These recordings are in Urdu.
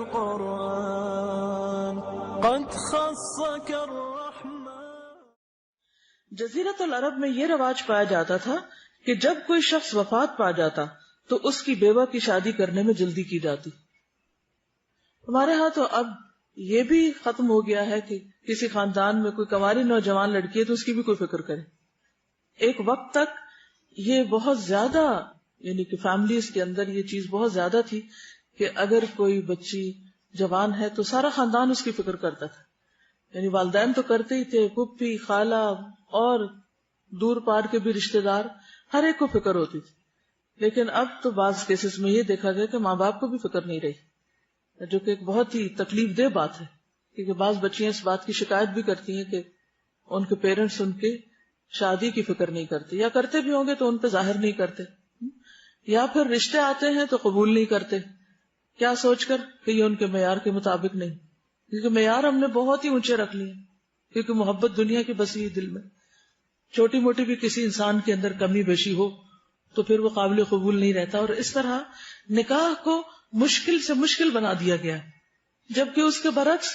القرآن قد خصك الرحمن. جزیرۃ العرب میں یہ رواج پایا جاتا تھا کہ جب کوئی شخص وفات پا جاتا تو اس کی بیوہ کی شادی کرنے میں جلدی کی جاتی. ہمارے ہاں تو اب یہ بھی ختم ہو گیا ہے کہ کسی خاندان میں کوئی کنواری نوجوان لڑکی ہے تو اس کی بھی کوئی فکر کرے. ایک وقت تک یہ بہت زیادہ، یعنی کہ فیملیز کے اندر یہ چیز بہت زیادہ تھی کہ اگر کوئی بچی جوان ہے تو سارا خاندان اس کی فکر کرتا تھا. یعنی والدین تو کرتے ہی تھے، پھپھی، خالہ اور دور پار کے بھی رشتے دار، ہر ایک کو فکر ہوتی تھی. لیکن اب تو بعض کیسز میں یہ دیکھا گیا کہ ماں باپ کو بھی فکر نہیں رہی، جو کہ ایک بہت ہی تکلیف دہ بات ہے. کیونکہ بعض بچیاں اس بات کی شکایت بھی کرتی ہیں کہ ان کے پیرنٹس ان کے شادی کی فکر نہیں کرتے، یا کرتے بھی ہوں گے تو ان پہ ظاہر نہیں کرتے، یا پھر رشتے آتے ہیں تو قبول نہیں کرتے، کیا سوچ کر کہ یہ ان کے معیار کے مطابق نہیں. کیونکہ معیار ہم نے بہت ہی اونچے رکھ لیے، کیونکہ محبت دنیا کی بسی دل میں. چھوٹی موٹی بھی کسی انسان کے اندر کمی بیشی ہو تو پھر وہ قابل قبول نہیں رہتا. اور اس طرح نکاح کو مشکل سے مشکل بنا دیا گیا، جبکہ اس کے برعکس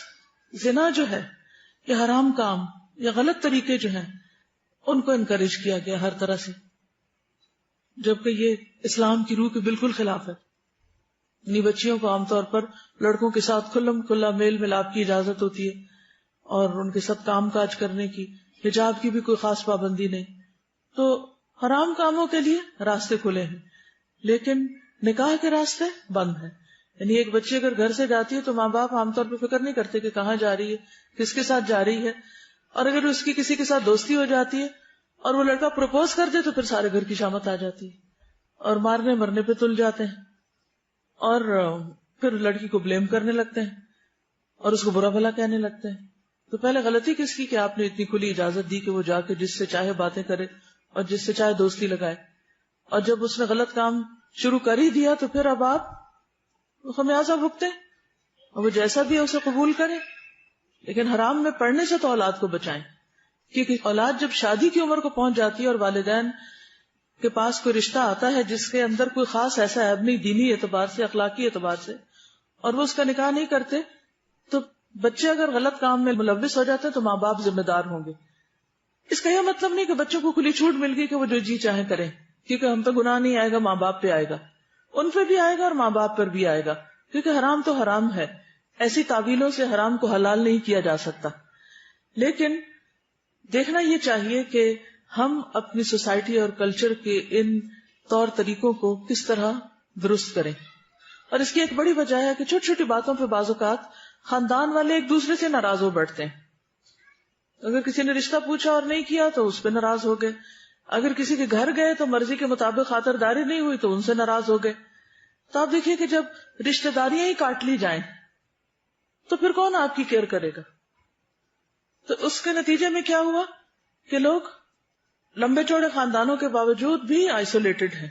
زنا جو ہے یا حرام کام یا غلط طریقے جو ہیں ان کو انکریج کیا گیا ہر طرح سے، جبکہ یہ اسلام کی روح کے بالکل خلاف ہے. بچیوں کو عام طور پر لڑکوں کے ساتھ کھلم کھلا میل ملاپ کی اجازت ہوتی ہے، اور ان کے ساتھ کام کاج کرنے کی، حجاب کی بھی کوئی خاص پابندی نہیں. تو حرام کاموں کے لیے راستے کھلے ہیں، لیکن نکاح کے راستے بند ہیں. یعنی ایک بچی اگر گھر سے جاتی ہے تو ماں باپ عام طور پہ فکر نہیں کرتے کہ کہاں جا رہی ہے، کس کے ساتھ جا رہی ہے. اور اگر اس کی کسی کے ساتھ دوستی ہو جاتی ہے اور وہ لڑکا پروپوز کر دے تو پھر سارے گھر کی شامت آ جاتی ہے اور مارنے مرنے پہ تل جاتے ہیں، اور پھر لڑکی کو بلیم کرنے لگتے ہیں اور اس کو برا بھلا کہنے لگتے ہیں. تو پہلے غلطی کس کی کہ آپ نے اتنی کھلی اجازت دی کہ وہ جا کے جس سے چاہے باتیں کرے اور جس سے چاہے دوستی لگائے، اور جب اس نے غلط کام شروع کر ہی دیا تو پھر اب آپ خمیازہ بھگتے اور وہ جیسا بھی ہے اسے قبول کرے. لیکن حرام میں پڑنے سے تو اولاد کو بچائیں، کیونکہ اولاد جب شادی کی عمر کو پہنچ جاتی ہے اور والدین کے پاس کوئی رشتہ آتا ہے جس کے اندر کوئی خاص ایسا عیب نہیں دینی اعتبار سے، اخلاقی اعتبار سے، اور وہ اس کا نکاح نہیں کرتے، تو بچے اگر غلط کام میں ملوث ہو جاتے ہیں تو ماں باپ ذمہ دار ہوں گے. اس کا یہ مطلب نہیں کہ بچوں کو کھلی چھوٹ مل گئی کہ وہ جو جی چاہیں کریں، کیونکہ ہم پہ گناہ نہیں آئے گا، ماں باپ پہ آئے گا. ان پہ بھی آئے گا اور ماں باپ پر بھی آئے گا، کیونکہ حرام تو حرام ہے. ایسی تعویلوں سے حرام کو حلال نہیں کیا جا سکتا. لیکن دیکھنا یہ چاہیے کہ ہم اپنی سوسائٹی اور کلچر کے ان طور طریقوں کو کس طرح درست کریں. اور اس کی ایک بڑی وجہ ہے کہ چھوٹی چھوٹی باتوں پہ بعض اوقات خاندان والے ایک دوسرے سے ناراض ہو بیٹھتے ہیں. اگر کسی نے رشتہ پوچھا اور نہیں کیا تو اس پہ ناراض ہو گئے، اگر کسی کے گھر گئے تو مرضی کے مطابق خاطرداری نہیں ہوئی تو ان سے ناراض ہو گئے. تو آپ دیکھیے کہ جب رشتہ داریاں ہی کاٹ لی جائیں تو پھر کون آپ کی کیئر کرے گا؟ تو اس کے نتیجے میں کیا ہوا کہ لوگ لمبے چوڑے خاندانوں کے باوجود بھی آئسولیٹڈ ہیں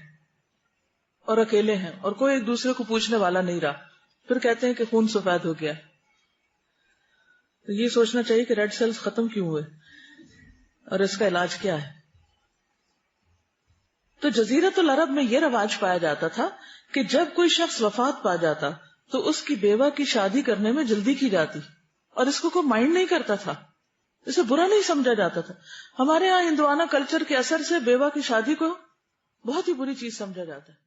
اور اکیلے ہیں، اور کوئی ایک دوسرے کو پوچھنے والا نہیں رہا. پھر کہتے ہیں کہ خون سفید ہو گیا. تو یہ سوچنا چاہیے کہ ریڈ سیلز ختم کیوں ہوئے اور اس کا علاج کیا ہے. تو جزیرۃ العرب میں یہ رواج پایا جاتا تھا کہ جب کوئی شخص وفات پا جاتا تو اس کی بیوہ کی شادی کرنے میں جلدی کی جاتی، اور اس کو کوئی مائنڈ نہیں کرتا تھا، اسے برا نہیں سمجھا جاتا تھا. ہمارے ہاں ہندوانہ کلچر کے اثر سے بیوہ کی شادی کو بہت ہی بری چیز سمجھا جاتا ہے.